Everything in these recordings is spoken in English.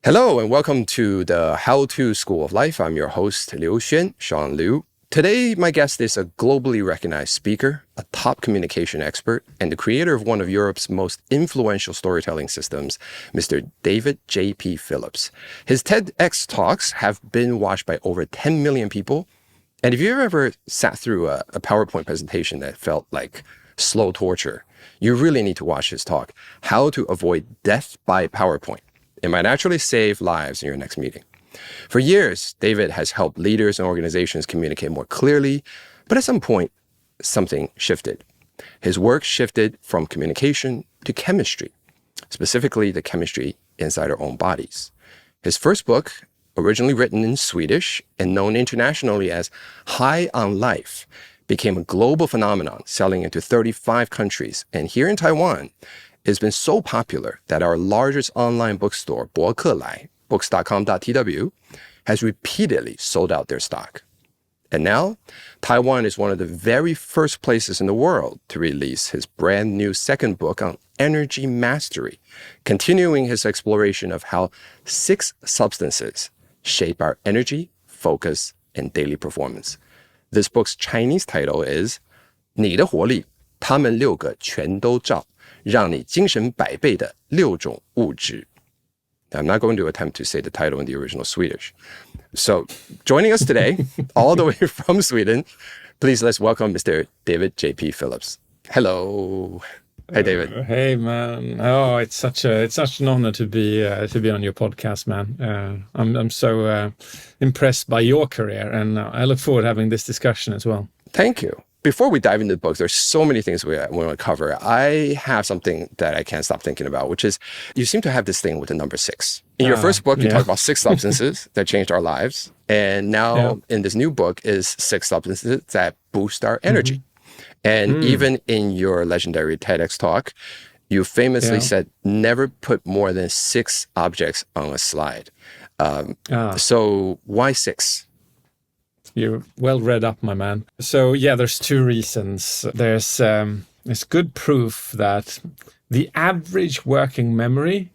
Hello and welcome to the How To School of Life. I'm your host, Liu Xuan, Sean Liu. Today, my guest is a globally recognized speaker, a top communication expert, and the creator of one of Europe's most influential storytelling systems, Mr. David JP Phillips. His TEDx talks have been watched by over 10 million people. And if you ever sat through a PowerPoint presentation that felt like slow torture, you really need to watch his talk, How to Avoid Death by PowerPoint. It might actually save lives in your next meeting. For years, David has helped leaders and organizations communicate more clearly, but at some point, something shifted. His work shifted from communication to chemistry, specifically the chemistry inside our own bodies. His first book, originally written in Swedish and known internationally as High on Life, became a global phenomenon, selling into 35 countries. And here in Taiwan, it's been so popular that our largest online bookstore, 博客来, books.com.tw, has repeatedly sold out their stock. And now, Taiwan is one of the very first places in the world to release his brand new second book on energy mastery, continuing his exploration of how 6 substances shape our energy, focus, and daily performance. This book's Chinese title is 你的活力，他们六个全都罩。让你精神100倍的6种物质. I'm not going to attempt to say the title in the original Swedish. So joining us today, all the way from Sweden, please let's welcome Mr. David JP Phillips. Hello. Hi, David. Hey, man. Oh, it's such an honor to be on your podcast, man. I'm so impressed by your career, and I look forward to having this discussion as well. Thank you. Before we dive into the books, there's so many things we want to cover. I have something that I can't stop thinking about, which is you seem to have this thing with the number 6. In your first book, you talk about 6 substances that changed our lives. And now in this new book is 6 substances that boost our energy. Mm-hmm. And even in your legendary TEDx talk, you famously said, never put more than 6 objects on a slide. So why 6? You're well read up, my man. So there's 2 reasons. There's good proof that the average working memory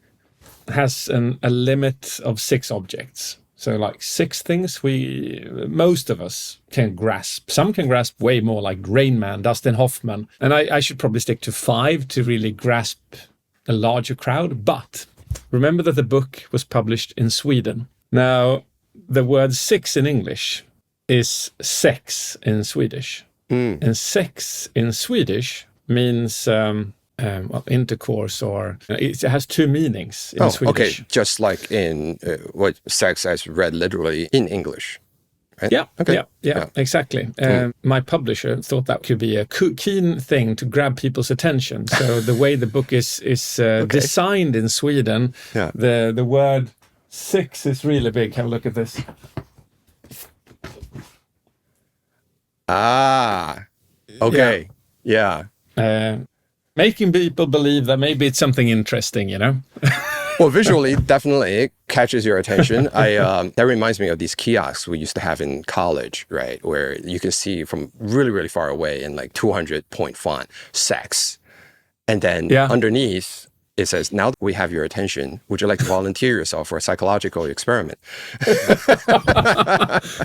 has a limit of 6 objects. So like 6 things most of us can grasp. Some can grasp way more, like Rain Man, Dustin Hoffman. And I should probably stick to 5 to really grasp a larger crowd. But remember that the book was published in Sweden. Now, the word 6 in English is sex in Swedish. And sex in Swedish means intercourse, or it has 2 meanings in Swedish. Okay, just like in what sex as read literally in English. Right? Yeah, exactly. My publisher thought that could be a keen thing to grab people's attention. So the way the book is designed in Sweden, the word 6 is really big. Have a look at this. Okay. Yeah. Making people believe that maybe it's something interesting, you know? Well, visually, definitely it catches your attention. That reminds me of these kiosks we used to have in college, right? Where you can see from really, really far away in like 200-point font, sex. And then underneath, it says, now that we have your attention, would you like to volunteer yourself for a psychological experiment?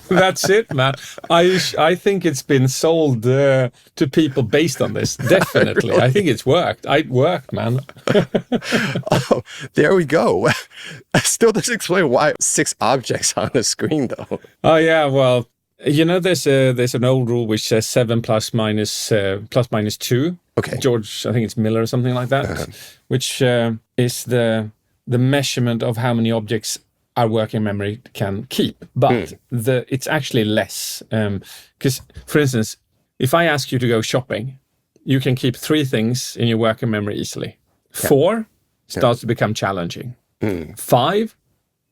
That's it, man. I think it's been sold to people based on this. Definitely. Really? I think it's worked. It worked, man. Oh, there we go. Still doesn't explain why 6 objects on the screen, though. Oh, yeah. Well, you know, there's an old rule which says 7 plus minus 2. Okay. George, I think it's Miller or something like that, which is the measurement of how many objects our working memory can keep. But it's actually less. Because, for instance, if I ask you to go shopping, you can keep 3 things in your working memory easily. 4 starts to become challenging. 5,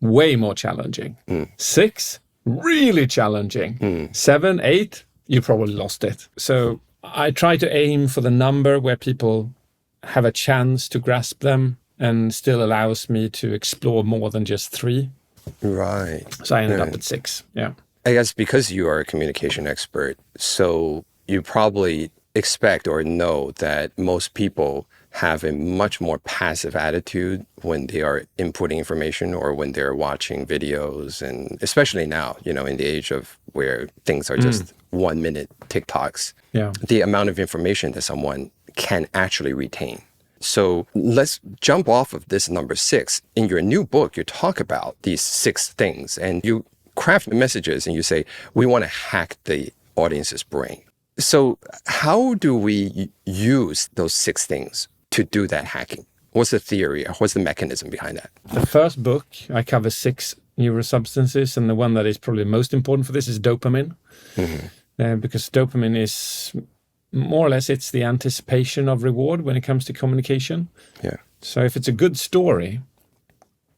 way more challenging. 6, really challenging. 7, 8, you probably lost it. So I try to aim for the number where people have a chance to grasp them and still allows me to explore more than just 3. Right. So I ended up at 6. Yeah. I guess because you are a communication expert, so you probably expect or know that most people have a much more passive attitude when they are inputting information or when they're watching videos. And especially now, in the age of where things are just 1 minute TikToks, the amount of information that someone can actually retain. So let's jump off of this number 6. In your new book, you talk about these 6 things and you craft messages and you say, we want to hack the audience's brain. So how do we use those 6 things to do that hacking? What's the theory? What's the mechanism behind that? The first book, I cover 6 neurosubstances, and the one that is probably most important for this is dopamine. Because dopamine is more or less, it's the anticipation of reward when it comes to communication. Yeah. So if it's a good story,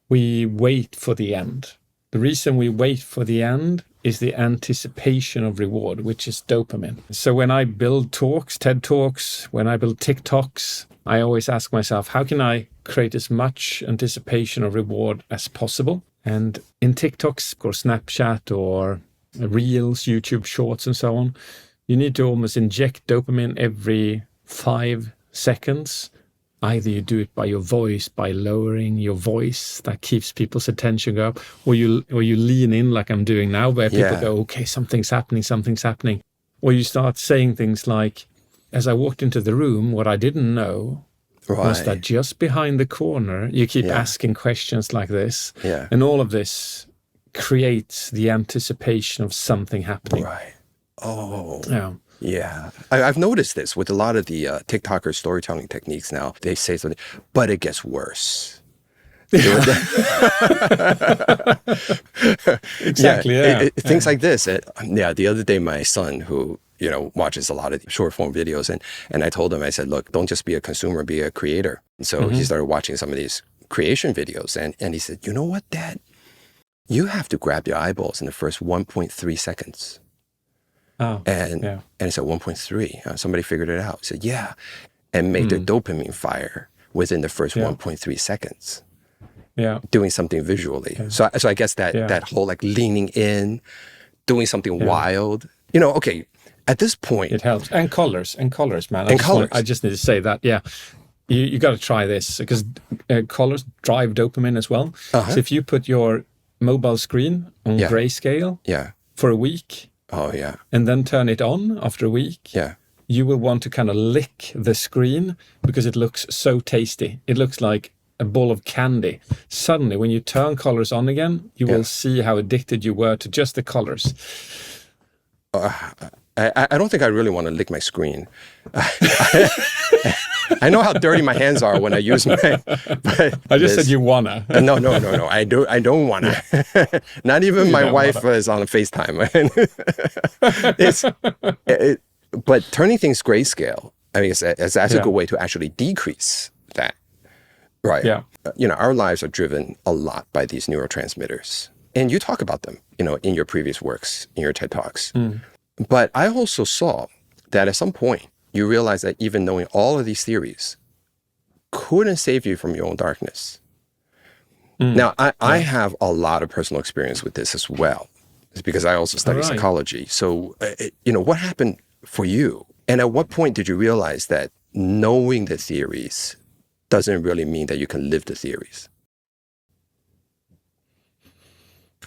we wait for the end. The reason we wait for the end is the anticipation of reward, which is dopamine. So when I build talks, TED Talks, when I build TikToks, I always ask myself, how can I create as much anticipation of reward as possible? And in TikToks or Snapchat or Reels, YouTube Shorts and so on, you need to almost inject dopamine every 5 seconds. Either you do it by your voice, by lowering your voice, that keeps people's attention go up, or you lean in like I'm doing now, where people go, okay, something's happening. Or you start saying things like, as I walked into the room, what I didn't know was that just behind the corner, you keep asking questions like this. Yeah. And all of this creates the anticipation of something happening. Right. Oh. Yeah. Yeah. I've noticed this with a lot of the TikToker storytelling techniques now. They say something, but it gets worse. Exactly. Things like this. The other day, my son, who watches a lot of short form videos, and I told him, I said, look, don't just be a consumer, be a creator. And so he started watching some of these creation videos, and he said, you know what, Dad? You have to grab your eyeballs in the first 1.3 seconds. And I said, 1.3. Somebody figured it out. He said, yeah. And made their dopamine fire within the first 1.3 seconds. Yeah. Doing something visually. So I guess that whole like leaning in, doing something wild. Okay, at this point. It helps. And colors, man. I just need to say that, You got to try this because colors drive dopamine as well. So if you put your mobile screen on grayscale for a week, and then turn it on after a week, you will want to kind of lick the screen because it looks so tasty. It looks like a ball of candy. Suddenly, when you turn colors on again, you will see how addicted you were to just the colors. I don't think I really want to lick my screen. I know how dirty my hands are when I use my. But I just said you wanna. No. I don't wanna. Not even my wife is on FaceTime. But turning things grayscale, I mean, that's a good way to actually decrease that. Right. Yeah. Our lives are driven a lot by these neurotransmitters, and you talk about them, in your previous works, in your TED Talks. But I also saw that at some point, you realize that even knowing all of these theories couldn't save you from your own darkness. Now, I have a lot of personal experience with this as well. It's because I also study psychology. So, what happened for you? And at what point did you realize that knowing the theories doesn't really mean that you can live the theories?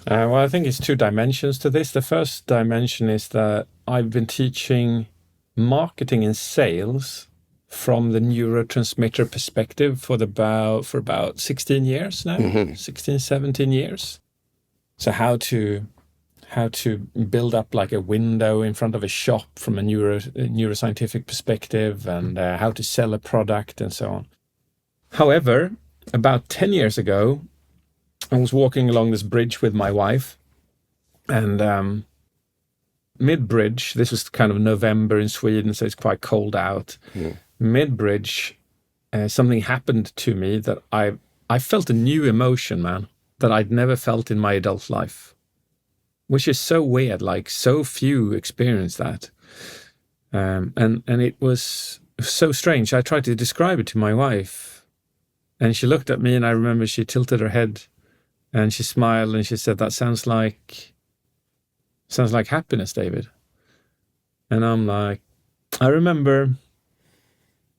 Well, I think it's 2 dimensions to this. The first dimension is that I've been teaching marketing and sales from the neurotransmitter perspective for about 16 years now, 16, 17 years. So how to build up like a window in front of a shop from a neuroscientific perspective, and how to sell a product and so on. However, about 10 years ago, I was walking along this bridge with my wife, and mid-bridge, this was kind of November in Sweden, so it's quite cold out. Mid-bridge, something happened to me that I felt a new emotion, man, that I'd never felt in my adult life, which is so weird. Like, so few experience that. And it was so strange. I tried to describe it to my wife, and she looked at me, and I remember she tilted her head, and she smiled, and she said, that sounds like happiness, David. And I'm like, I remember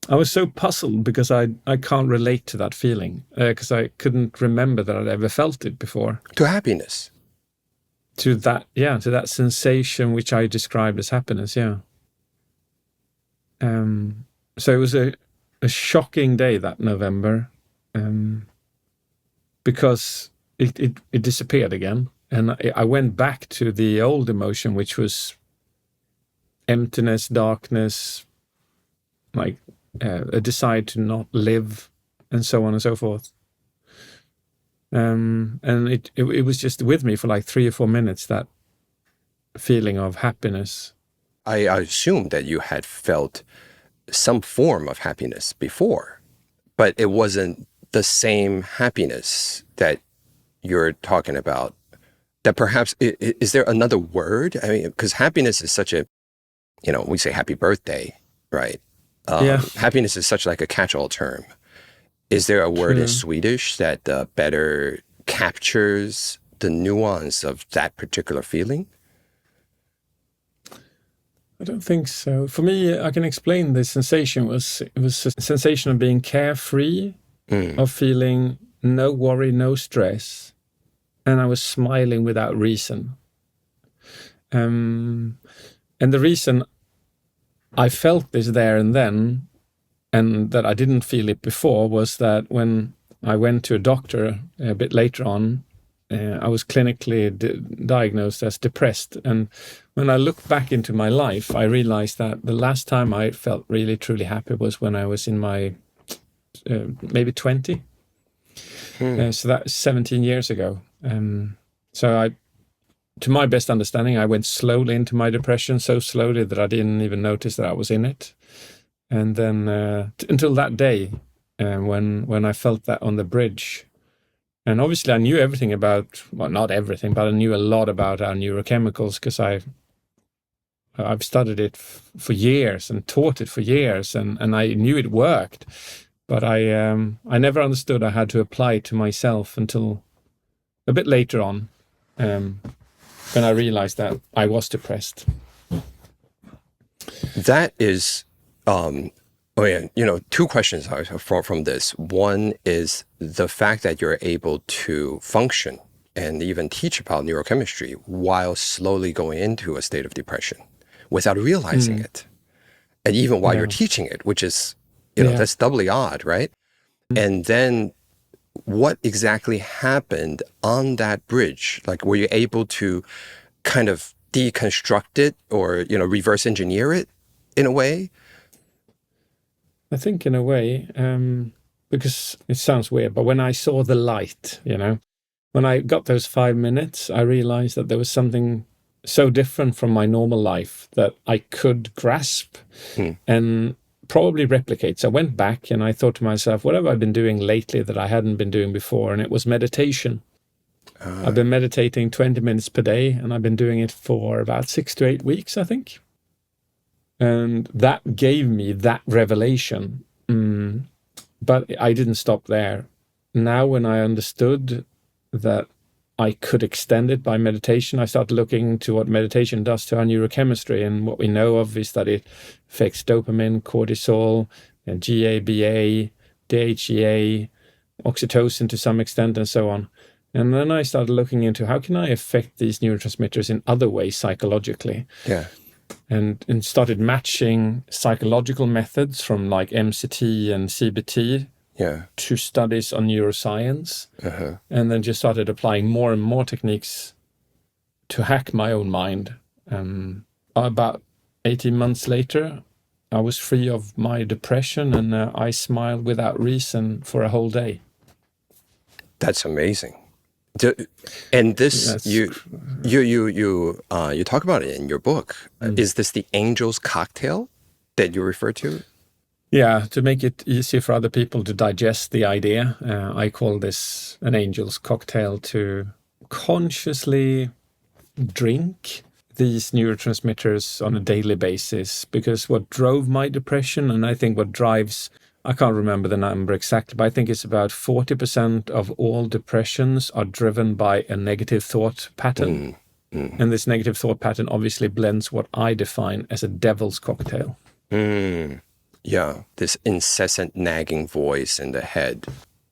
I was so puzzled because I can't relate to that feeling because I couldn't remember that I'd ever felt it before. To happiness. To that sensation which I described as happiness, yeah. So it was a shocking day that November because it disappeared again. And I went back to the old emotion, which was emptiness, darkness, like a desire to not live, and so on and so forth. And it was just with me for like 3 or 4 minutes, that feeling of happiness. I assumed that you had felt some form of happiness before, but it wasn't the same happiness that you're talking about. That perhaps, is there another word? I mean, because happiness is such a, we say happy birthday, right? Happiness is such like a catch-all term. Is there a word in Swedish that better captures the nuance of that particular feeling? I don't think so. For me, I can explain the sensation. It was a sensation of being carefree, of feeling no worry, no stress, and I was smiling without reason. And the reason I felt this there and then, and that I didn't feel it before, was that when I went to a doctor a bit later on, I was clinically diagnosed as depressed. And when I look back into my life, I realized that the last time I felt really, truly happy was when I was in my maybe 20. So that's 17 years ago. So to my best understanding, I went slowly into my depression, so slowly that I didn't even notice that I was in it. And then until that day, when I felt that on the bridge. And obviously I knew everything about, well, not everything, but I knew a lot about our neurochemicals because I've studied it for years and taught it for years, and I knew it worked. But I never understood I had to apply it to myself until a bit later on, when I realized that I was depressed. That is, two questions from this. One is the fact that you're able to function and even teach about neurochemistry while slowly going into a state of depression without realizing it. And even while you're teaching it, which is, that's doubly odd, right? And then what exactly happened on that bridge? Like, were you able to kind of deconstruct it or, reverse engineer it in a way? I think in a way, because it sounds weird, but when I saw the light, when I got those 5 minutes, I realized that there was something so different from my normal life that I could grasp and probably replicate. So I went back and I thought to myself, what have I been doing lately that I hadn't been doing before? And it was meditation. I've been meditating 20 minutes per day, and I've been doing it for about 6 to 8 weeks, I think. And that gave me that revelation. But I didn't stop there. Now, when I understood that I could extend it by meditation, I started looking into what meditation does to our neurochemistry. And what we know of is that it affects dopamine, cortisol, and GABA, DHEA, oxytocin to some extent, and so on. And then I started looking into how can I affect these neurotransmitters in other ways psychologically. Yeah. And started matching psychological methods from like MCT and CBT to studies on neuroscience. And then just started applying more and more techniques to hack my own mind. About 18 months later, I was free of my depression, and I smiled without reason for a whole day. That's amazing. And this, you talk about it in your book. Is this the angel's cocktail that you refer to? Yeah, to make it easier for other people to digest the idea, I call this an angel's cocktail, to consciously drink these neurotransmitters on a daily basis. Because what drove my depression, and I think what drives, I can't remember the number exactly, but I think it's about 40% of all depressions are driven by a negative thought pattern. And this negative thought pattern obviously blends what I define as a devil's cocktail. Yeah, this incessant nagging voice in the head.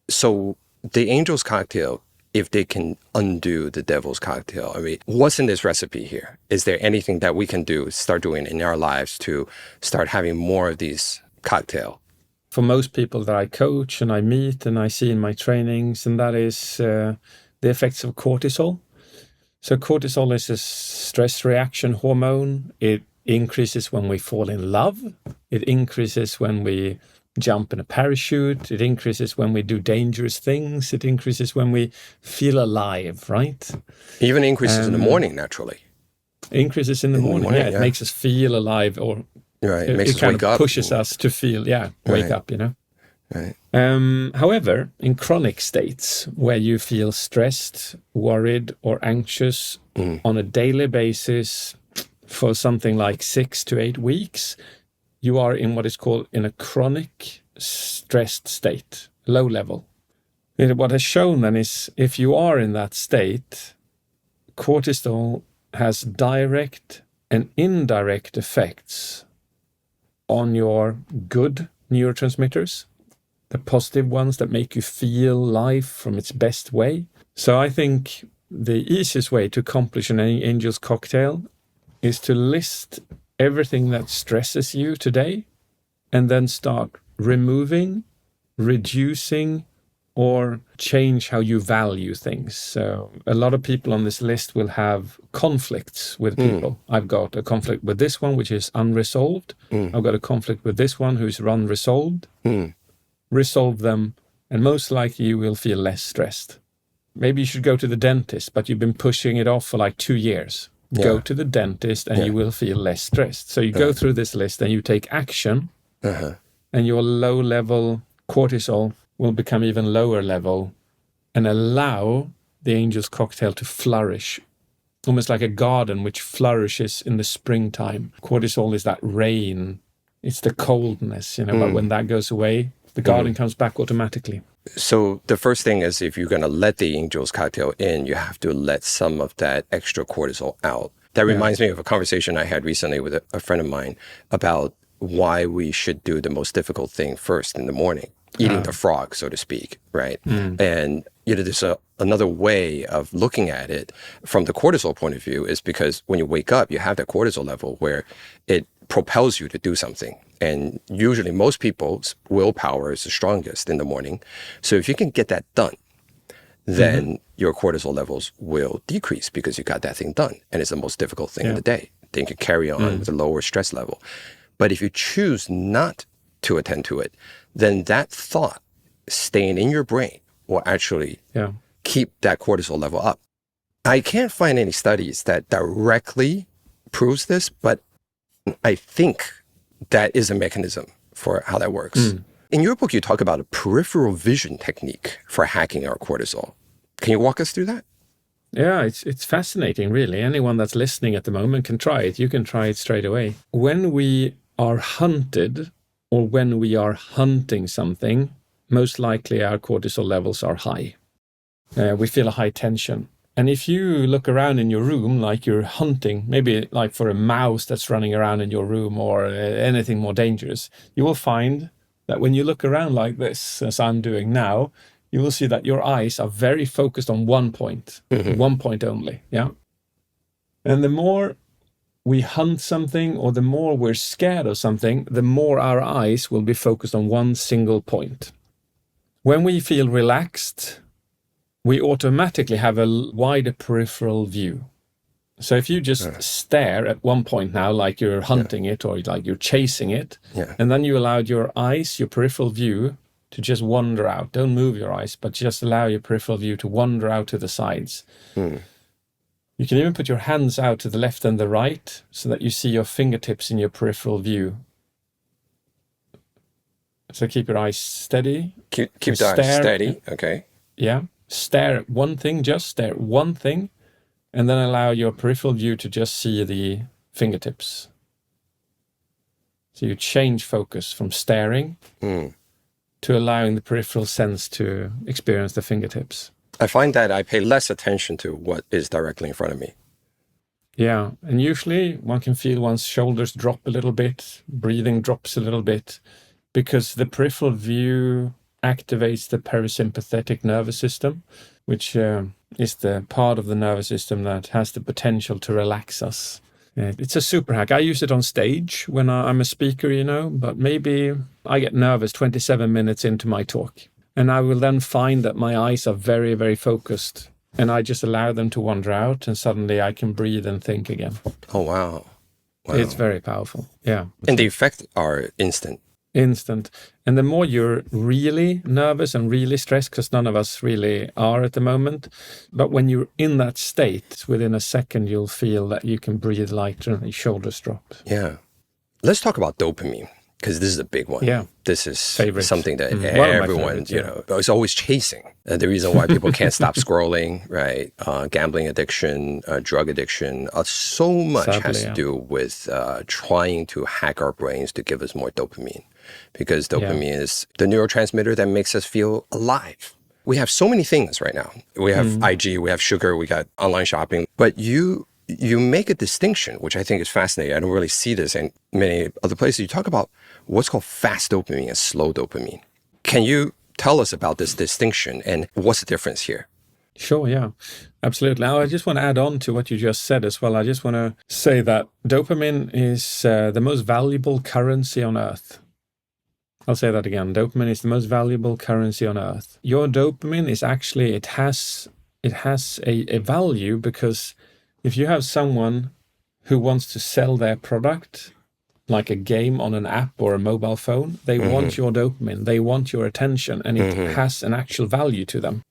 So the angel's cocktail, if they can undo the devil's cocktail, I mean, what's in this recipe here? Is there anything that we can do, start doing in our lives to start having more of these cocktails? For most people that I coach and I meet and I see in my trainings, and that is the effects of cortisol. So cortisol is a stress reaction hormone. It increases when we fall in love. It increases when we jump in a parachute. It increases when we do dangerous things. It increases when we feel alive, right? Even increases in the morning, naturally. Increases in the morning, yeah. It makes us feel alive, or right. It makes us kind wake of up. Pushes us to feel, wake up, you know. Right. However, in chronic states where you feel stressed, worried, or anxious on a daily basis for something like 6 to 8 weeks, you are in what is called in a chronic stressed state, low level. What has shown then is if you are in that state, cortisol has direct and indirect effects on your good neurotransmitters, the positive ones that make you feel life from its best way. So I think the easiest way to accomplish an angel's cocktail is to list everything that stresses you today and then start removing, reducing, or change how you value things. So a lot of people on this list will have conflicts with people. I've got a conflict with this one, which is unresolved. I've got a conflict with this one who's unresolved. Resolve them, and most likely you will feel less stressed. Maybe you should go to the dentist, but you've been pushing it off for like 2 years. Yeah. Go to the dentist and you will feel less stressed. So you go through this list and you take action, and your low-level cortisol will become even lower level and allow the angel's cocktail to flourish, almost like a garden which flourishes in the springtime. Cortisol is that rain, it's the coldness, you know, but when that goes away, the garden comes back automatically. So the first thing is, if you're going to let the angel's cocktail in, you have to let some of that extra cortisol out. That reminds me of a conversation I had recently with a friend of mine about why we should do the most difficult thing first in the morning, eating the frog, so to speak, right? And you know, there's another way of looking at it from the cortisol point of view, is because when you wake up, you have that cortisol level where it propels you to do something. And usually most people's willpower is the strongest in the morning. So if you can get that done, then your cortisol levels will decrease because you got that thing done. And it's the most difficult thing in the day. Then you can carry on with a lower stress level. But if you choose not to attend to it, then that thought staying in your brain will actually keep that cortisol level up. I can't find any studies that directly proves this, but I think that is a mechanism for how that works. In your book, you talk about a peripheral vision technique for hacking our cortisol. Can you walk us through that? Yeah, it's fascinating, really. Anyone that's listening at the moment can try it. You can try it straight away. When we are hunted or when we are hunting something, most likely our cortisol levels are high. We feel a high tension. And if you look around in your room like you're hunting, maybe like for a mouse that's running around in your room or anything more dangerous, you will find that when you look around like this, as I'm doing now, you will see that your eyes are very focused on one point, one point only, yeah? And the more we hunt something or the more we're scared of something, the more our eyes will be focused on one single point. When we feel relaxed, we automatically have a wider peripheral view. So if you just stare at one point now, like you're hunting it or like you're chasing it, and then you allowed your eyes, your peripheral view, to just wander out. Don't move your eyes, but just allow your peripheral view to wander out to the sides. You can even put your hands out to the left and the right so that you see your fingertips in your peripheral view. So keep your eyes steady. Keep the eyes steady, okay. Yeah. Stare at one thing, just stare at one thing, and then allow your peripheral view to just see the fingertips. So you change focus from staring to allowing the peripheral sense to experience the fingertips. I find that I pay less attention to what is directly in front of me. Yeah, and usually one can feel one's shoulders drop a little bit, breathing drops a little bit, because the peripheral view activates the parasympathetic nervous system, which is the part of the nervous system that has the potential to relax us. It's a super hack. I use it on stage when I'm a speaker, but maybe I get nervous 27 minutes into my talk, and I will then find that my eyes are very, very focused. And I just allow them to wander out, and suddenly I can breathe and think again. Oh, wow. It's very powerful. Yeah. And the effects are instant. Instant. And the more you're really nervous and really stressed, because none of us really are at the moment, but when you're in that state, within a second, you'll feel that you can breathe lighter and your shoulders drop. Yeah. Let's talk about dopamine, because this is a big one. Yeah. This is something that everyone, is always chasing. The reason why people can't stop scrolling, right? Gambling addiction, drug addiction, so much has to do with trying to hack our brains to give us more dopamine. Because dopamine is the neurotransmitter that makes us feel alive. We have so many things right now. We have IG, we have sugar, we got online shopping. But you make a distinction, which I think is fascinating. I don't really see this in many other places. You talk about what's called fast dopamine and slow dopamine. Can you tell us about this distinction and what's the difference here? Sure, yeah, absolutely. Now, I just want to add on to what you just said as well. I just want to say that dopamine is the most valuable currency on earth. I'll say that again. Dopamine is the most valuable currency on earth. Your dopamine is actually, it has a value, because if you have someone who wants to sell their product, like a game on an app or a mobile phone, they want your dopamine, they want your attention, and it has an actual value to them.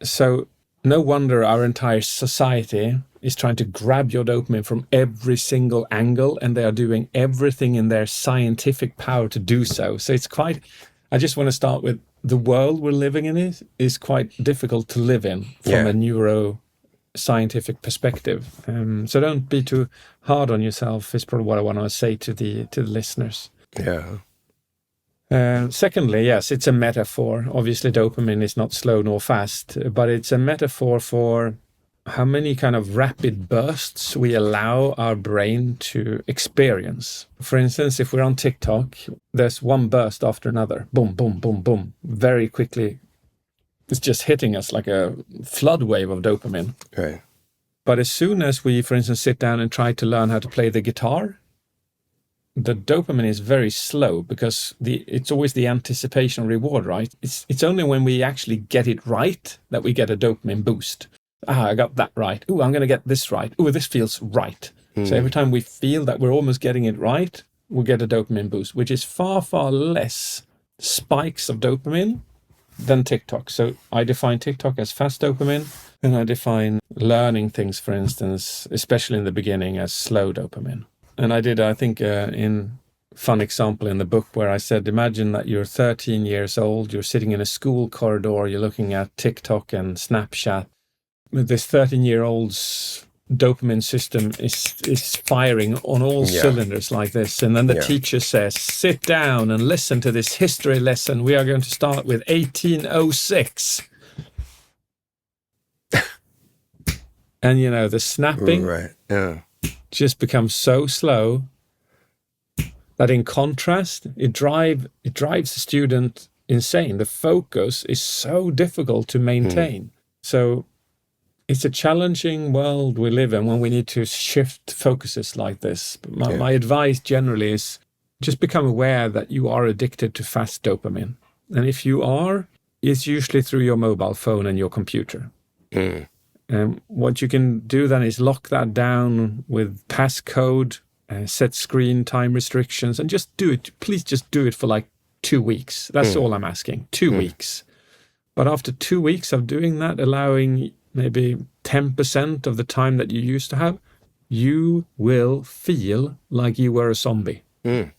So no wonder our entire society is trying to grab your dopamine from every single angle, and they are doing everything in their scientific power to do so. So it's quite, I just want to start with, the world we're living in is quite difficult to live in from a neuroscientific perspective. So don't be too hard on yourself, is probably what I want to say to the listeners. Yeah. Secondly, yes, it's a metaphor. Obviously, dopamine is not slow nor fast, but it's a metaphor for how many kind of rapid bursts we allow our brain to experience. For instance, if we're on TikTok, there's one burst after another. Boom, boom, boom, boom. Very quickly, it's just hitting us like a flood wave of dopamine. Right. But as soon as we, for instance, sit down and try to learn how to play the guitar, the dopamine is very slow, because it's always the anticipation reward, right? It's only when we actually get it right that we get a dopamine boost. I got that right. Ooh, I'm going to get this right. Ooh, this feels right. So every time we feel that we're almost getting it right, we get a dopamine boost, which is far, far less spikes of dopamine than TikTok. So I define TikTok as fast dopamine, and I define learning things, for instance, especially in the beginning, as slow dopamine. And I did, I think, in fun example in the book where I said, imagine that you're 13 years old, you're sitting in a school corridor, you're looking at TikTok and Snapchat. This 13-year-old's dopamine system is firing on all cylinders like this. And then the teacher says, sit down and listen to this history lesson. We are going to start with 1806. And, the snapping just becomes so slow that in contrast, it drives the student insane. The focus is so difficult to maintain. So it's a challenging world we live in when we need to shift focuses like this. But my advice generally is just become aware that you are addicted to fast dopamine. And if you are, it's usually through your mobile phone and your computer. And what you can do then is lock that down with passcode, set screen time restrictions, and just do it. Please just do it for like 2 weeks. That's all I'm asking, 2 weeks. But after 2 weeks of doing that, allowing maybe 10% of the time that you used to have, you will feel like you were a zombie. You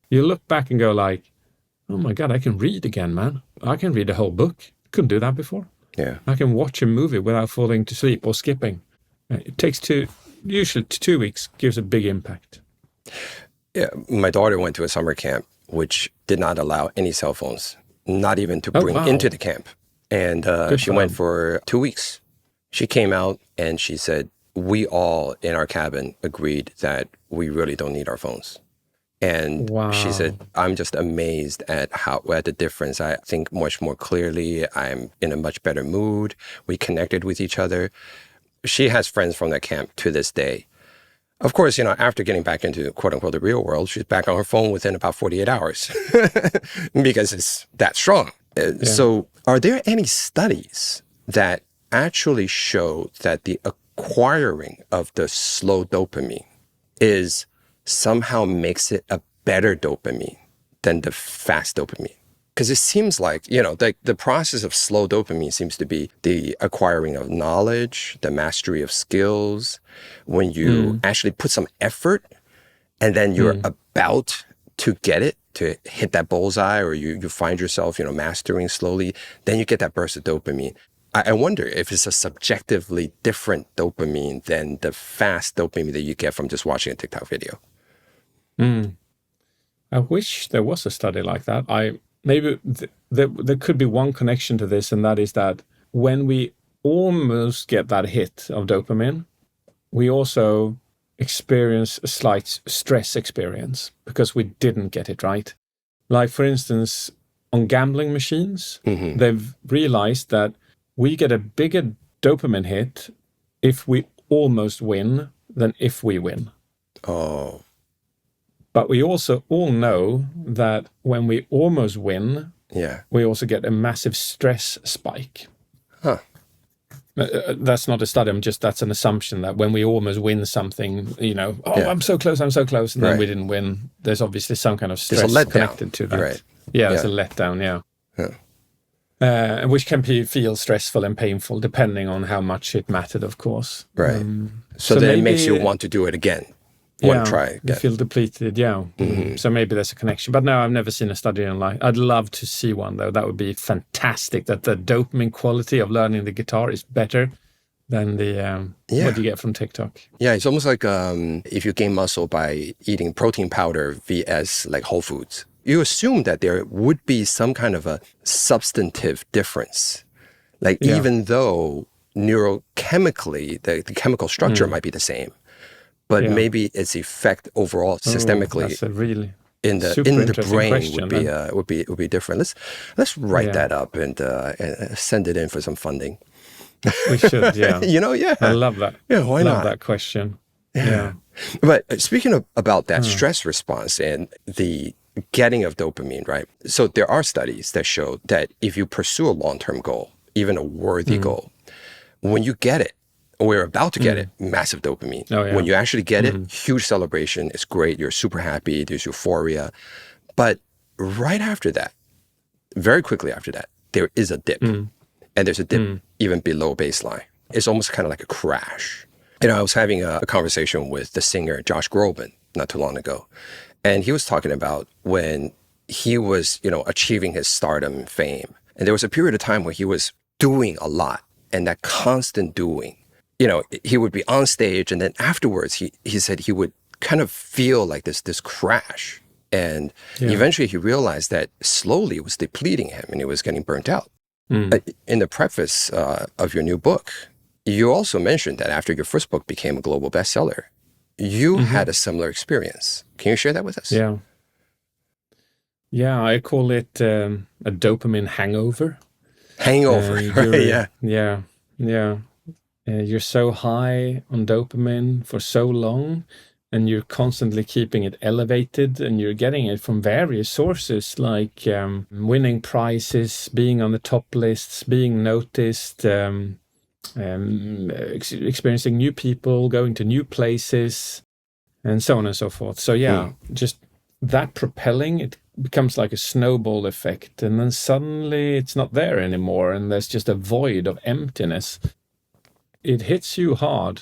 look back and go like, oh my God, I can read again, man. I can read a whole book. Couldn't do that before. Yeah. I can watch a movie without falling to sleep or skipping. It takes usually 2 weeks, gives a big impact. Yeah, my daughter went to a summer camp, which did not allow any cell phones, not even to bring into the camp. And she went for 2 weeks. She came out and she said, we all in our cabin agreed that we really don't need our phones. And she said, I'm just amazed at the difference. I think much more clearly. I'm in a much better mood. We connected with each other. She has friends from that camp to this day. Of course, after getting back into quote unquote the real world, she's back on her phone within about 48 hours because it's that strong. So are there any studies that actually show that the acquiring of the slow dopamine somehow makes it a better dopamine than the fast dopamine? Because it seems like, the process of slow dopamine seems to be the acquiring of knowledge, the mastery of skills, when you actually put some effort and then you're about to get it, to hit that bullseye, or you find yourself, mastering slowly, then you get that burst of dopamine. I wonder if it's a subjectively different dopamine than the fast dopamine that you get from just watching a TikTok video. I wish there was a study like that. Maybe there could be one connection to this, and that is that when we almost get that hit of dopamine, we also experience a slight stress experience because we didn't get it right. Like, for instance, on gambling machines, they've realized that we get a bigger dopamine hit if we almost win than if we win. Oh. But we also all know that when we almost win, we also get a massive stress spike. Huh. That's not a study. That's an assumption that when we almost win something, I'm so close, and then we didn't win. There's obviously some kind of stress connected to that. Right. There's a letdown, which can feel stressful and painful depending on how much it mattered, of course. Right. So then it makes you want to do it again. Want to try again. You feel depleted, So maybe there's a connection. But no, I've never seen a study on life. I'd love to see one, though. That would be fantastic, that the dopamine quality of learning the guitar is better than the what you get from TikTok. Yeah, it's almost like if you gain muscle by eating protein powder vs like whole foods. You assume that there would be some kind of a substantive difference. Like even though neurochemically, the chemical structure might be the same, but maybe its effect overall systemically that's a really in the brain would be different. Let's write that up and send it in for some funding. We should, I love that. Yeah, why not? Love that question. Yeah. But speaking about that stress response and the getting of dopamine, right? So there are studies that show that if you pursue a long-term goal, even a worthy goal, when you get it, or you're about to get it, massive dopamine. Oh, yeah. When you actually get it, huge celebration. It's great. You're super happy. There's euphoria. But right after that, very quickly after that, there is a dip. And there's a dip even below baseline. It's almost kind of like a crash. I was having a conversation with the singer Josh Groban not too long ago. And he was talking about when he was, achieving his stardom and fame. And there was a period of time where he was doing a lot, and that constant doing, he would be on stage, and then afterwards he said he would kind of feel like this crash. And eventually he realized that slowly it was depleting him and he was getting burnt out. In the preface of your new book, you also mentioned that after your first book became a global bestseller, you had a similar experience. Can you share that with us? Yeah, I call it a dopamine hangover. Hangover, you're so high on dopamine for so long, and you're constantly keeping it elevated, and you're getting it from various sources, like winning prizes, being on the top lists, being noticed, experiencing new people, going to new places, and so on and so forth. So just that propelling, it becomes like a snowball effect, and then suddenly it's not there anymore, and there's just a void of emptiness. It hits you hard,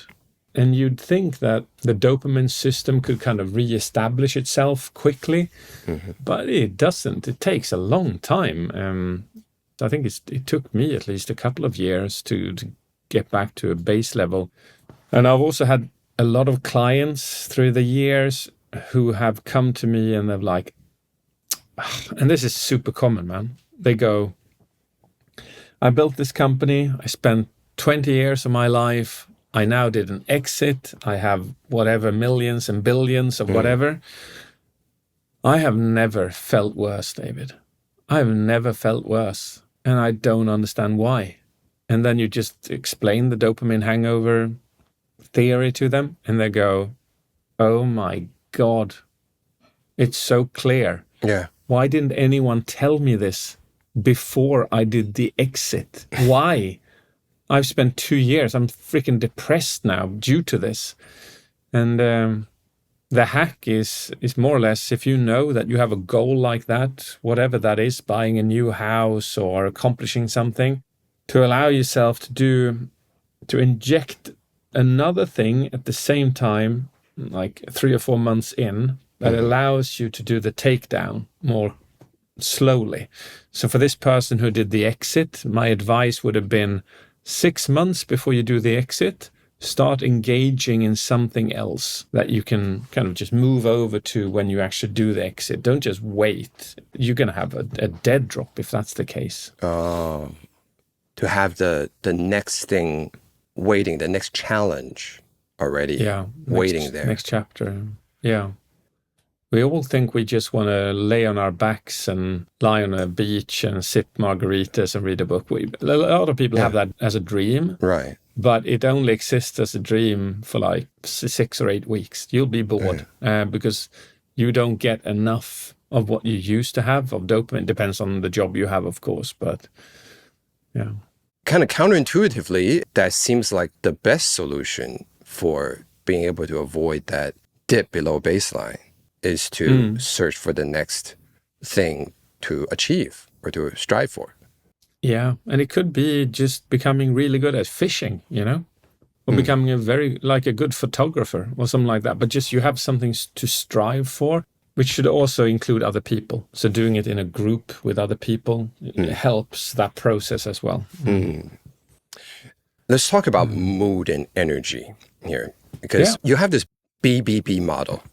and you'd think that the dopamine system could kind of reestablish itself quickly, but it doesn't. It takes a long time. I think it took me at least a couple of years to get back to a base level. And I've also had a lot of clients through the years who have come to me and they're like, and this is super common, man. They go, I built this company. I spent 20 years of my life. I now did an exit. I have whatever, millions and billions of whatever. I have never felt worse, David. I have never felt worse. And I don't understand why. And then you just explain the dopamine hangover theory to them, and they go, oh my God, it's so clear. Yeah. Why didn't anyone tell me this before I did the exit? Why? I've spent 2 years. I'm freaking depressed now due to this. And the hack is more or less, if you know that you have a goal like that, whatever that is, buying a new house or accomplishing something, to allow yourself to inject another thing at the same time, like 3 or 4 months in, that allows you to do the takedown more slowly. So for this person who did the exit, my advice would have been 6 months before you do the exit, start engaging in something else that you can kind of just move over to when you actually do the exit. Don't just wait. You're going to have a dead drop if that's the case. To have the next thing waiting, the next challenge already waiting there. Next chapter. Yeah. We all think we just want to lay on our backs and lie on a beach and sip margaritas and read a book. A lot of people have that as a dream. Right. But it only exists as a dream for like 6 or 8 weeks. You'll be bored because you don't get enough of what you used to have of dopamine. Depends on the job you have, of course, but yeah. Kind of counterintuitively, that seems like the best solution for being able to avoid that dip below baseline is to search for the next thing to achieve or to strive for. Yeah, and it could be just becoming really good at fishing, or becoming a good photographer or something like that. But just you have something to strive for, which should also include other people. So doing it in a group with other people helps that process as well. Let's talk about mood and energy here, because you have this BBB model,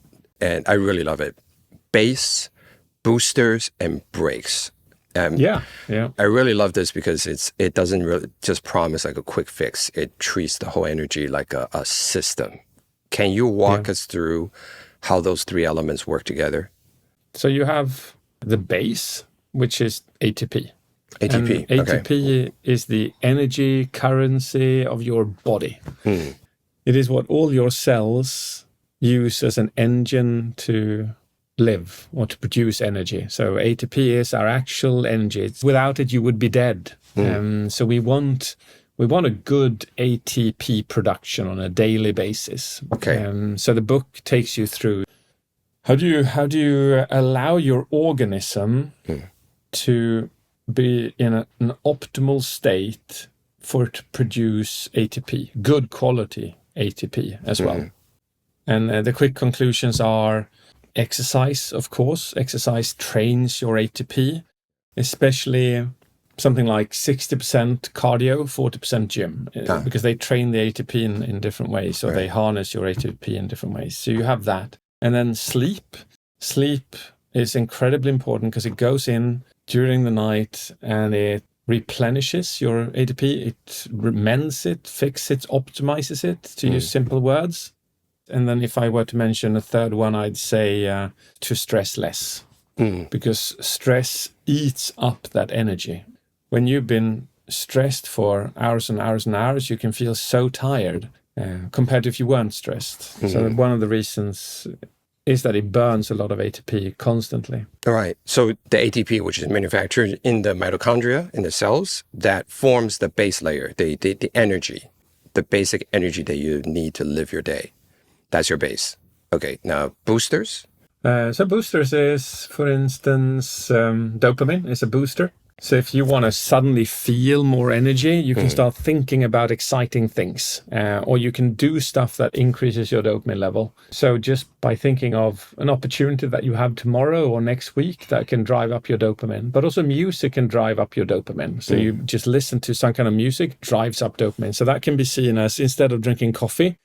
and I really love it. Base, boosters, and breaks. I really love this because it doesn't really just promise like a quick fix. It treats the whole energy like a system. Can you walk us through how those 3 elements work together? So you have the base, which is ATP. ATP. And ATP is the energy currency of your body. It is what all your cells use as an engine to live or to produce energy. So ATP is our actual energy. Without it, you would be dead. So we want a good ATP production on a daily basis. Okay. So the book takes you through how do you allow your organism to be in an optimal state for it to produce ATP, good quality ATP as well. And the quick conclusions are exercise, of course. Exercise trains your ATP, especially something like 60% cardio, 40% gym, because they train the ATP in different ways. So they harness your ATP in different ways. So you have that. And then sleep. Sleep is incredibly important because it goes in during the night and it replenishes your ATP. It mends it, fixes it, optimizes it, to use simple words. And then if I were to mention a third one, I'd say to stress less, because stress eats up that energy. When you've been stressed for hours and hours and hours, you can feel so tired compared to if you weren't stressed. So one of the reasons is that it burns a lot of ATP constantly. All right. So the ATP, which is manufactured in the mitochondria, in the cells, that forms the base layer, the energy, the basic energy that you need to live your day. That's your base. Okay, now boosters? So boosters is, for instance, dopamine is a booster. So if you want to suddenly feel more energy, you can start thinking about exciting things, or you can do stuff that increases your dopamine level. So just by thinking of an opportunity that you have tomorrow or next week, that can drive up your dopamine. But also music can drive up your dopamine. So you just listen to some kind of music, drives up dopamine. So that can be seen as, instead of drinking coffee,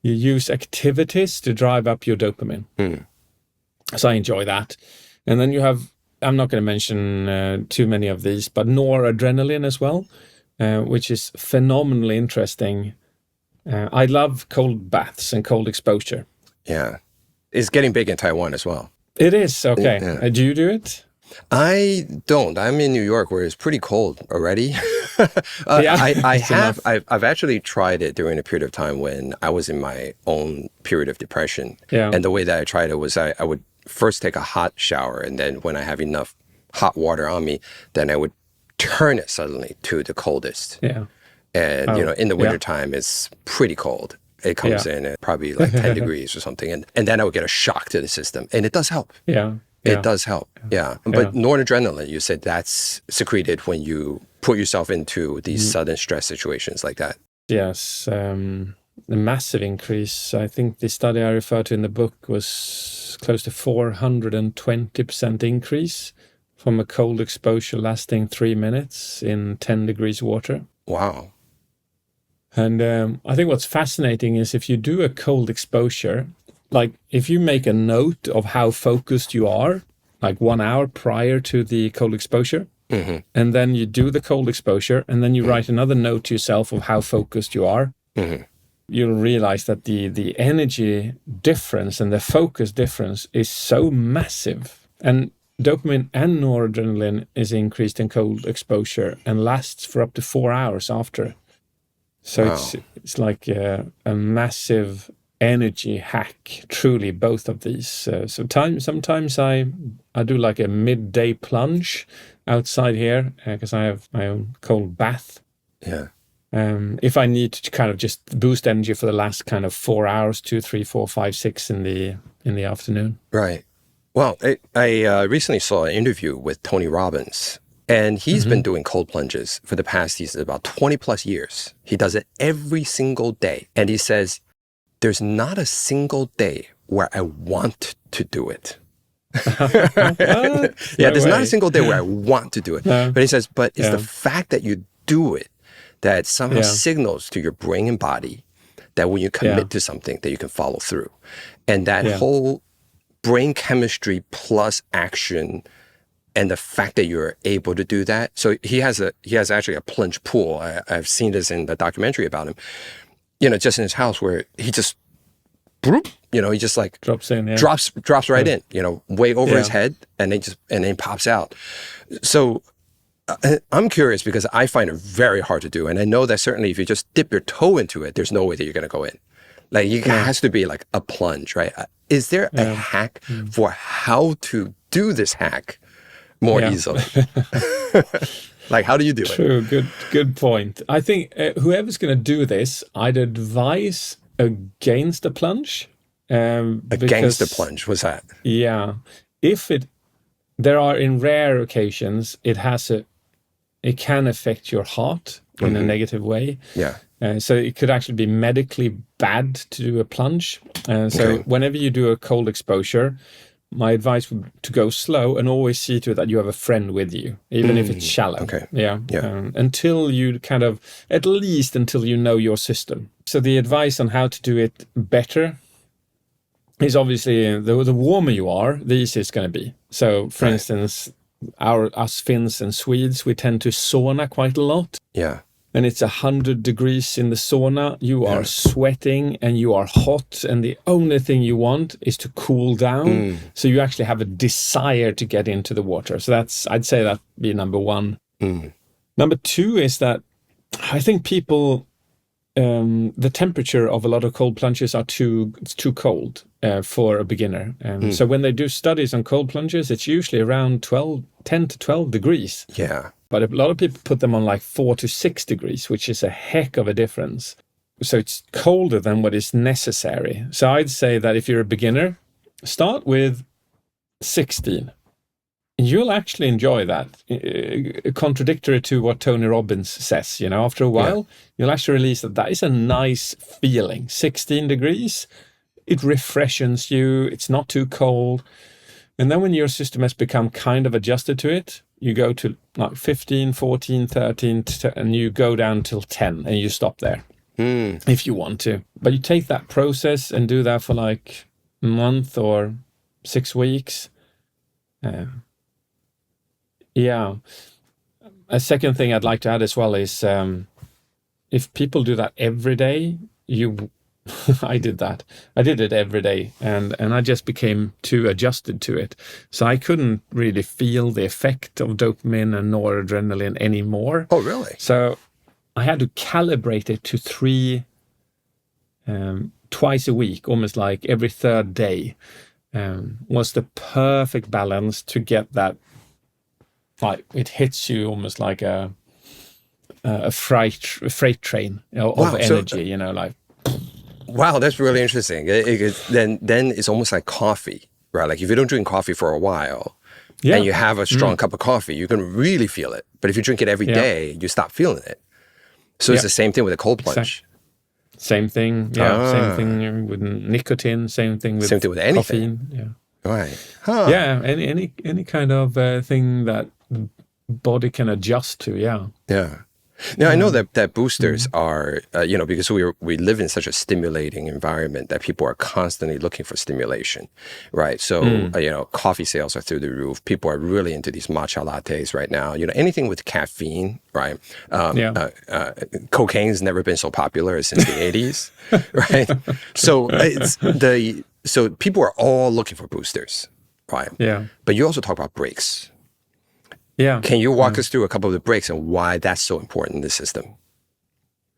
you use activities to drive up your dopamine. So I enjoy that. And then you have, I'm not going to mention too many of these, but noradrenaline as well, which is phenomenally interesting I love cold baths and cold exposure. Yeah. It's getting big in Taiwan as well. It is? Okay. Yeah. Do you do it? I don't. I'm in New York where it's pretty cold already. I've actually tried it during a period of time when I was in my own period of depression. Yeah. And the way that I tried it was I would first take a hot shower, and then when I have enough hot water on me, then I would turn it suddenly to the coldest. Yeah. And, in the wintertime, it's pretty cold. It comes in at probably like 10 degrees or something. And then I would get a shock to the system. And it does help. Yeah. It does help. Yeah. But noradrenaline, you said that's secreted when you put yourself into these sudden stress situations like that. Yes. A massive increase. I think the study I referred to in the book was close to 420% increase from a cold exposure lasting 3 minutes in 10 degrees water. Wow. And I think what's fascinating is if you do a cold exposure, like if you make a note of how focused you are, like 1 hour prior to the cold exposure, and then you do the cold exposure, and then you write another note to yourself of how focused you are, you'll realize that the energy difference and the focus difference is so massive. And dopamine and noradrenaline is increased in cold exposure and lasts for up to 4 hours after. So it's like a massive energy hack, truly, both of these. Sometimes I do like a midday plunge outside here because I have my own cold bath. Yeah. If I need to kind of just boost energy for the last kind of 4 hours, 2, 3, 4, 5, 6 in the afternoon. Right. Well, I recently saw an interview with Tony Robbins, and he's been doing cold plunges for the past, about 20 plus years. He does it every single day. And he says, there's not a single day where I want to do it. There's not a single day where I want to do it. But he says, but it's the fact that you do it that somehow signals to your brain and body that when you commit to something, that you can follow through. And that whole brain chemistry plus action and the fact that you're able to do that. So he has actually a plunge pool. I've seen this in the documentary about him, just in his house where he just, he just like drops in, drops right in, way over his head, and then pops out. So I'm curious because I find it very hard to do. And I know that certainly if you just dip your toe into it, there's no way that you're going to go in. Like it has to be like a plunge, right? Is there a hack for how to do this hack more easily? Like, how do you do it? True. Good point. I think whoever's going to do this, I'd advise against the plunge. Against the plunge, what's that? Yeah. There are in rare occasions, it can affect your heart in a negative way. Yeah. So it could actually be medically bad to do a plunge. So whenever you do a cold exposure, my advice would to go slow and always see to it that you have a friend with you, even if it's shallow. Okay. Yeah. Until you at least until you know your system. So the advice on how to do it better is obviously the warmer you are, the easier it's going to be. So for instance, us Finns and Swedes, we tend to sauna quite a lot. Yeah. And it's 100 degrees in the sauna. You are sweating and you are hot. And the only thing you want is to cool down. So you actually have a desire to get into the water. So I'd say that'd be number one. Number two is that I think people, the temperature of a lot of cold plunges are too cold for a beginner. So when they do studies on cold plunges, it's usually around 10 to 12 degrees. Yeah. But a lot of people put them on like 4 to 6 degrees, which is a heck of a difference. So it's colder than what is necessary. So I'd say that if you're a beginner, start with 16. You'll actually enjoy that. Contradictory to what Tony Robbins says, after a while, you'll actually realize that is a nice feeling. 16 degrees, it refreshes you. It's not too cold. And then when your system has become kind of adjusted to it, you go to like 15, 14, 13, and you go down till 10 and you stop there if you want to. But you take that process and do that for like a month or 6 weeks. A second thing I'd like to add as well is if people do that every day, I did that. I did it every day, and I just became too adjusted to it. So I couldn't really feel the effect of dopamine and noradrenaline anymore. Oh, really? So I had to calibrate it to 3 twice a week, almost like every third day, was the perfect balance to get that. Like it hits you almost like a freight train of energy, like. Wow, that's really interesting. Then it's almost like coffee, right? Like if you don't drink coffee for a while and you have a strong cup of coffee, you're going to really feel it. But if you drink it every day, you stop feeling it. So it's the same thing with a cold plunge. Exactly. Same thing. Yeah. Same thing with nicotine. Same thing with anything. Caffeine. Yeah. Right. Huh. Yeah. Any kind of thing that body can adjust to. Yeah. Yeah. Now, I know that boosters are, because we live in such a stimulating environment that people are constantly looking for stimulation, right? So, coffee sales are through the roof. People are really into these matcha lattes right now. Anything with caffeine, right? Cocaine's never been so popular since the 80s, right? So people are all looking for boosters, right? Yeah. But you also talk about breaks. Yeah. Can you walk us through a couple of the breaks and why that's so important in the system?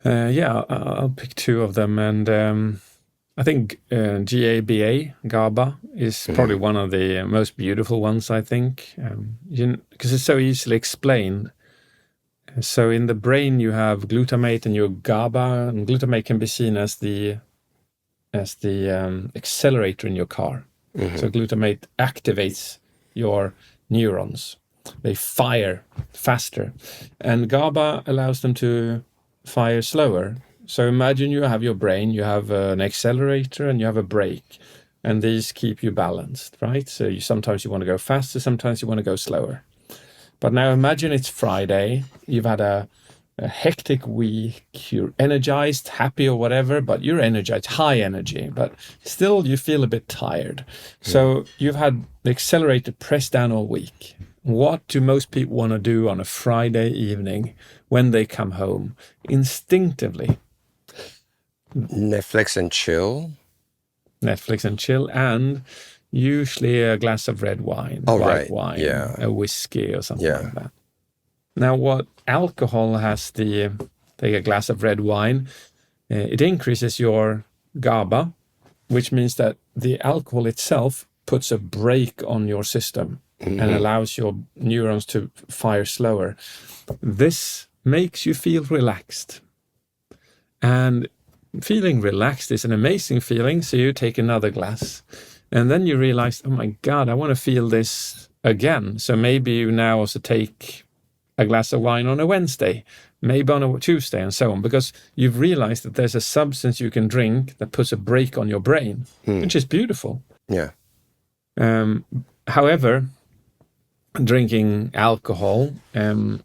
I'll pick 2 of them. And I think GABA is probably one of the most beautiful ones, I think, because it's so easily explained. So in the brain, you have glutamate and your GABA, and glutamate can be seen as the accelerator in your car. So glutamate activates your neurons. They fire faster, and GABA allows them to fire slower. So imagine you have your brain, you have an accelerator and you have a brake, and these keep you balanced, right? So sometimes you want to go faster, sometimes you want to go slower. But now imagine it's Friday, you've had a hectic week, you're energized, happy or whatever, but you're energized, high energy, but still you feel a bit tired. So you've had the accelerator pressed down all week. What do most people want to do on a Friday evening when they come home? Instinctively. Netflix and chill, and usually a glass of red wine, white wine, a whiskey or something like that. Now, what alcohol has take a glass of red wine, it increases your GABA, which means that the alcohol itself puts a brake on your system. And allows your neurons to fire slower. This makes you feel relaxed. And feeling relaxed is an amazing feeling, so you take another glass. And then you realize, oh my God, I want to feel this again. So maybe you now also take a glass of wine on a Wednesday, maybe on a Tuesday, and so on, because you've realized that there's a substance you can drink that puts a brake on your brain, which is beautiful. Yeah. However, drinking alcohol in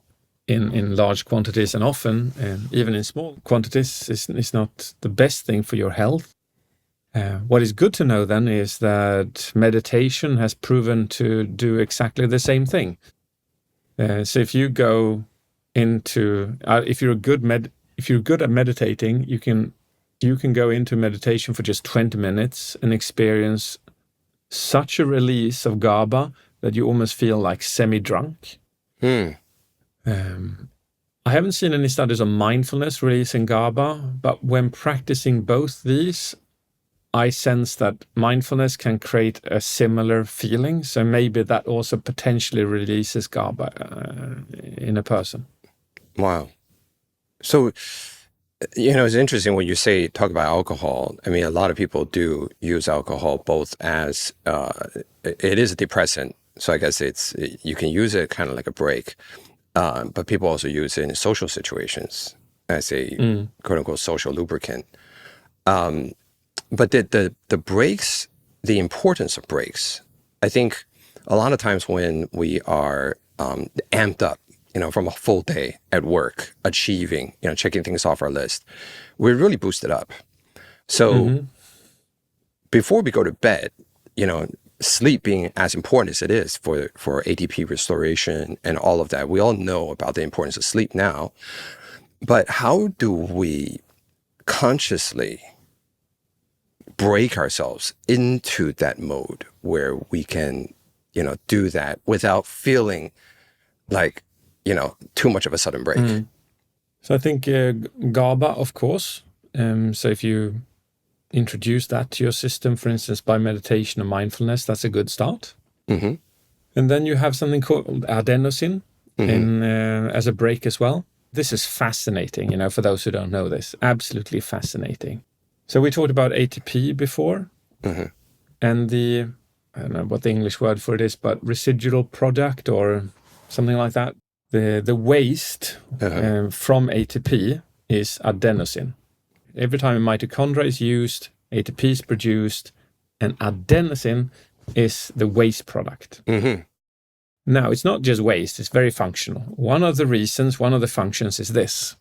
large quantities and often, even in small quantities, is not the best thing for your health. What is good to know then is that meditation has proven to do exactly the same thing. So if you go into, if you're good at meditating, you can go into meditation for just 20 minutes and experience such a release of GABA that you almost feel like semi-drunk. I haven't seen any studies on mindfulness releasing GABA, but when practicing both these, I sense that mindfulness can create a similar feeling. So maybe that also potentially releases GABA in a person. Wow. So, it's interesting when you talk about alcohol. I mean, a lot of people do use alcohol both as, it is a depressant. So I guess you can use it kind of like a break, but people also use it in social situations as a quote unquote social lubricant. But the breaks, the importance of breaks, I think a lot of times when we are amped up, from a full day at work, achieving, checking things off our list, we're really boosted up. So before we go to bed, sleep being as important as it is for ATP restoration and all of that, we all know about the importance of sleep now. But how do we consciously break ourselves into that mode where we can, do that without feeling like, too much of a sudden break. So I think GABA, of course. So if you introduce that to your system, for instance, by meditation or mindfulness, that's a good start. Mm-hmm. And then you have something called adenosine as a break as well. This is fascinating, for those who don't know this. Absolutely fascinating. So we talked about ATP before, and I don't know what the English word for it is, but residual product or something like that. The waste from ATP is adenosine. Every time a mitochondria is used, ATP is produced, and adenosine is the waste product. Mm-hmm. Now, it's not just waste, it's very functional. One of the functions is this,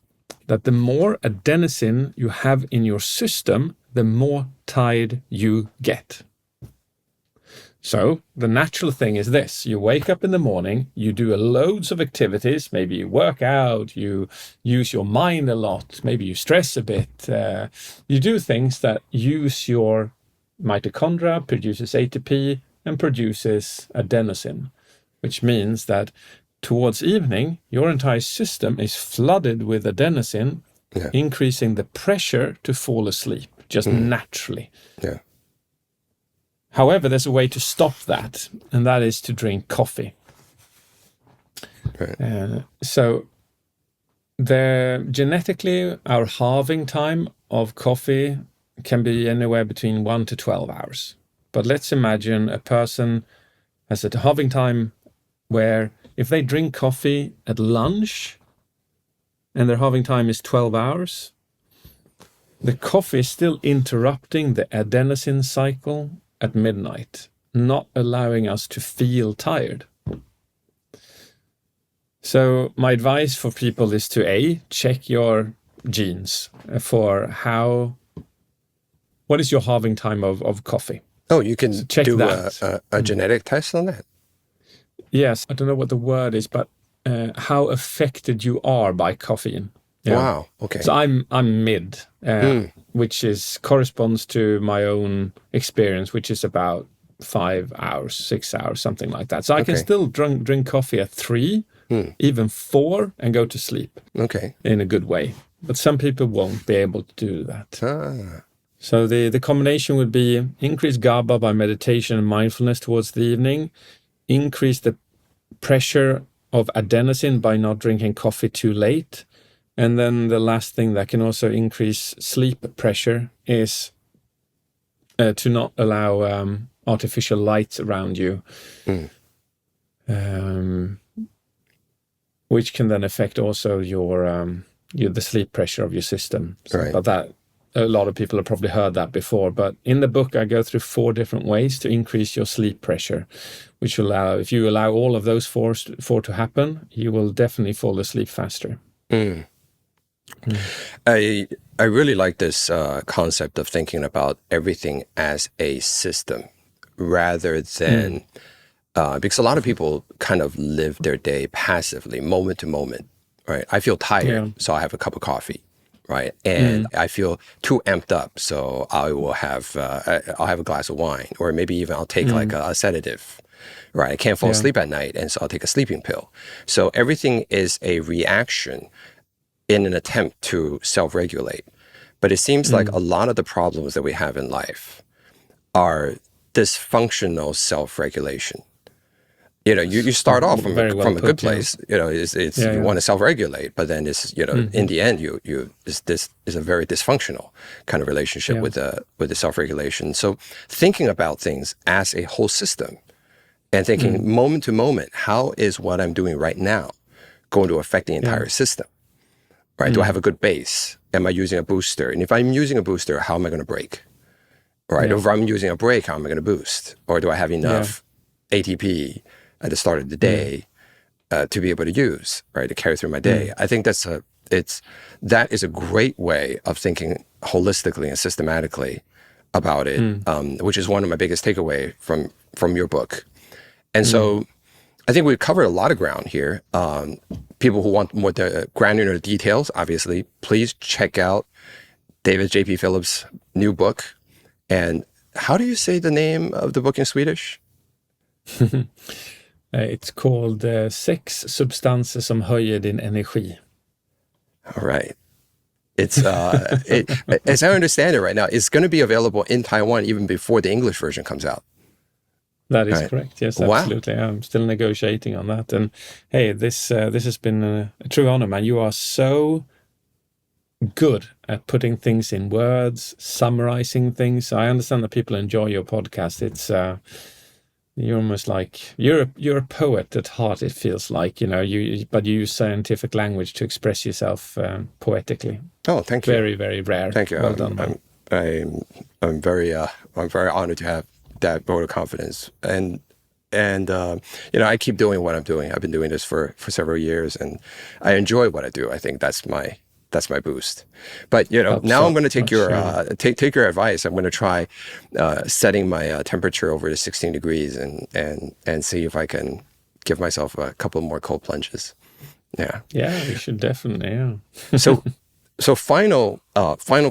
that the more adenosine you have in your system, the more tired you get. So the natural thing is this: you wake up in the morning, you do loads of activities, maybe you work out, you use your mind a lot, maybe you stress a bit, you do things that use your mitochondria, produces ATP, and produces adenosine, which means that towards evening, your entire system is flooded with adenosine, increasing the pressure to fall asleep, just naturally. Yeah. However, there's a way to stop that, and that is to drink coffee. Right. So genetically, our halving time of coffee can be anywhere between 1 to 12 hours. But let's imagine a person has a halving time where if they drink coffee at lunch and their halving time is 12 hours, the coffee is still interrupting the adenosine cycle at midnight, not allowing us to feel tired. So my advice for people is to check your genes for what is your halving time of coffee. Oh, you can check do that. a genetic test on that? Yes, I don't know what the word is, but how affected you are by caffeine. Yeah. Wow. Okay. So I'm mid, which corresponds to my own experience, which is about 5 hours, 6 hours, something like that. So I can still drink coffee at 3, even 4, and go to sleep. Okay. In a good way. But some people won't be able to do that. So the combination would be increase GABA by meditation and mindfulness towards the evening, increase the pressure of adenosine by not drinking coffee too late. And then the last thing that can also increase sleep pressure is to not allow artificial lights around you, which can then affect also the sleep pressure of your system. So, right. But that a lot of people have probably heard that before. But in the book, I go through 4 different ways to increase your sleep pressure, which if you allow all of those four to happen, you will definitely fall asleep faster. I really like this concept of thinking about everything as a system rather than because a lot of people kind of live their day passively, moment to moment, right? I feel tired, so I have a cup of coffee, right? And I feel too amped up, so I'll have a glass of wine, or maybe even I'll take like a sedative, right? I can't fall asleep at night, and so I'll take a sleeping pill. So everything is a reaction in an attempt to self-regulate. But it seems like a lot of the problems that we have in life are dysfunctional self-regulation. You start off from a good place. You want to self-regulate, but then it's in the end this is a very dysfunctional kind of relationship with the self-regulation. So thinking about things as a whole system and thinking moment to moment, how is what I'm doing right now going to affect the entire system? Right? Do I have a good base? Am I using a booster? And if I'm using a booster, how am I going to brake? Right? If I'm using a brake, how am I going to boost? Or do I have enough ATP at the start of the day to be able to use, right, to carry through my day? I think that is a great way of thinking holistically and systematically about it, which is one of my biggest takeaway from your book. And so I think we've covered a lot of ground here. People who want more granular details, obviously, please check out David JP Phillips' new book. And how do you say the name of the book in Swedish? It's called Sex substanser som höjer din energi. All right. It's as I understand it right now, it's going to be available in Taiwan even before the English version comes out. That is correct. Yes, absolutely. Wow. I'm still negotiating on that. And hey, this has been a true honor, man. You are so good at putting things in words, summarizing things. I understand that people enjoy your podcast. It's you're almost like you're a poet at heart. It feels like, you know, but you use scientific language to express yourself poetically. Oh, thank you. Very, very rare. Thank you. Well done, man. I'm very honored to have that vote of confidence. And you know, I keep doing what I'm doing. I've been doing this for several years, and I enjoy what I do. I think that's my boost. But you know, now I'm going to take your take your advice. I'm going to try setting my temperature over to 16 degrees and see if I can give myself a couple more cold plunges. Yeah. Yeah, you should definitely. Yeah. So final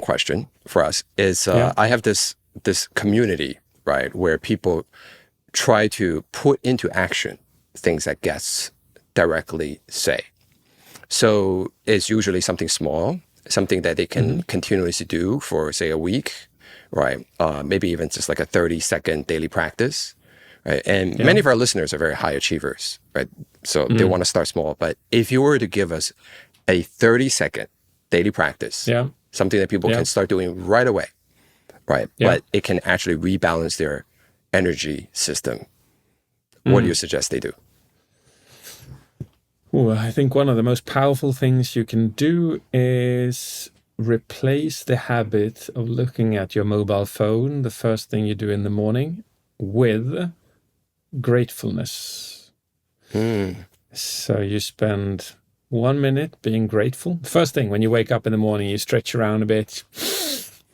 question for us is I have this community, right, where people try to put into action things that guests directly say. So it's usually something small, something that they can continuously do for, say, a week, right? Maybe even just like a 30-second daily practice, right? And many of our listeners are very high achievers, right? So they want to start small. But if you were to give us a 30-second daily practice, something that people can start doing right away, right? But it can actually rebalance their energy system, what do you suggest they do? I think one of the most powerful things you can do is replace the habit of looking at your mobile phone, the first thing you do in the morning, with gratefulness. So you spend 1 minute being grateful. First thing, when you wake up in the morning, you stretch around a bit,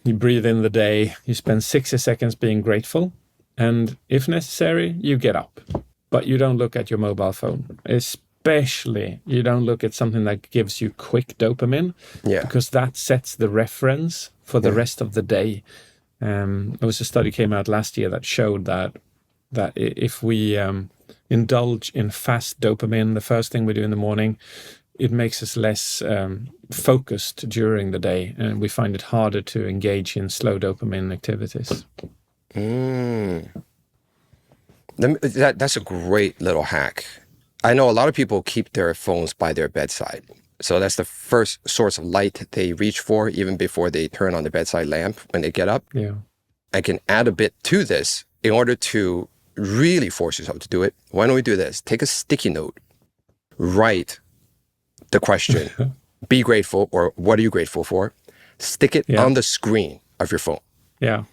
you breathe in the day, you spend 60 seconds being grateful, and if necessary, you get up. But you don't look at your mobile phone. Especially, you don't look at something that gives you quick dopamine, because that sets the reference for the rest of the day. There was a study came out last year that showed that if we indulge in fast dopamine, the first thing we do in the morning, it makes us less focused during the day, and we find it harder to engage in slow dopamine activities. That's a great little hack. I know a lot of people keep their phones by their bedside. So that's the first source of light they reach for, even before they turn on the bedside lamp when they get up. Yeah. I can add a bit to this in order to really force yourself to do it. Why don't we do this? Take a sticky note, write the question, be grateful, or what are you grateful for? Stick it on the screen of your phone. Yeah.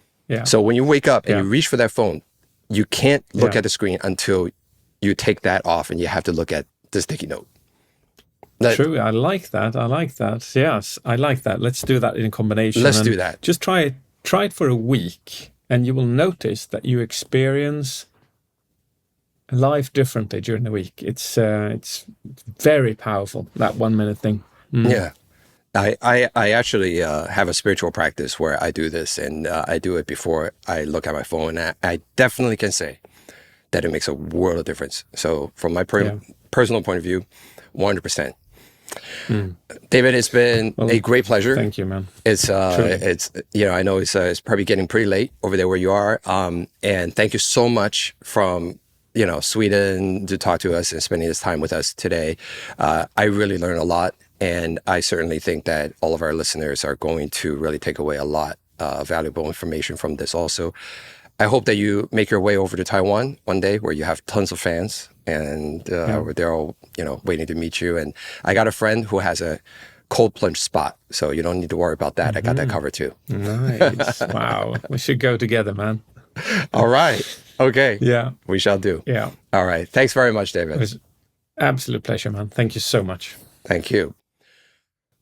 So when you wake up and you reach for that phone, you can't look at the screen until you take that off and you have to look at the sticky note. True. I like that. Yes, I like that. Let's do that in combination. Let's do that. Just try it for a week, and you will notice that you experience life differently during the week. It's very powerful, that 1 minute thing. Yeah. I actually have a spiritual practice where I do this, and I do it before I look at my phone. And I definitely can say that it makes a world of difference. So from my personal point of view, 100%. David, it's been a great pleasure. Thank you, man. It's you know, I know it's probably getting pretty late over there where you are. And thank you so much from, you know, Sweden to talk to us and spending this time with us today. I really learned a lot, and I certainly think that all of our listeners are going to really take away a lot of valuable information from this also. I hope that you make your way over to Taiwan one day where you have tons of fans, and they're all, you know, waiting to meet you. And I got a friend who has a cold plunge spot, so you don't need to worry about that. I got that covered too. Nice. Wow. We should go together, man. All right. Okay. Yeah. We shall do. Yeah. All right. Thanks very much, David. It was an absolute pleasure, man. Thank you so much. Thank you.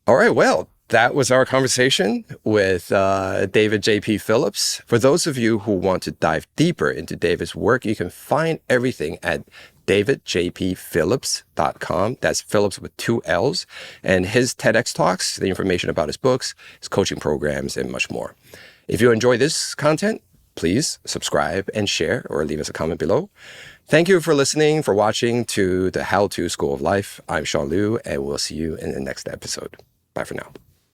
All right. Well, that was our conversation with David JP Phillips. For those of you who want to dive deeper into David's work, you can find everything at davidjpphillips.com. That's Phillips with 2 L's. And his TEDx talks, the information about his books, his coaching programs, and much more. If you enjoy this content, please subscribe and share or leave us a comment below. Thank you for listening, for watching to the How To School of Life. I'm Sean Liu, and we'll see you in the next episode. Bye for now.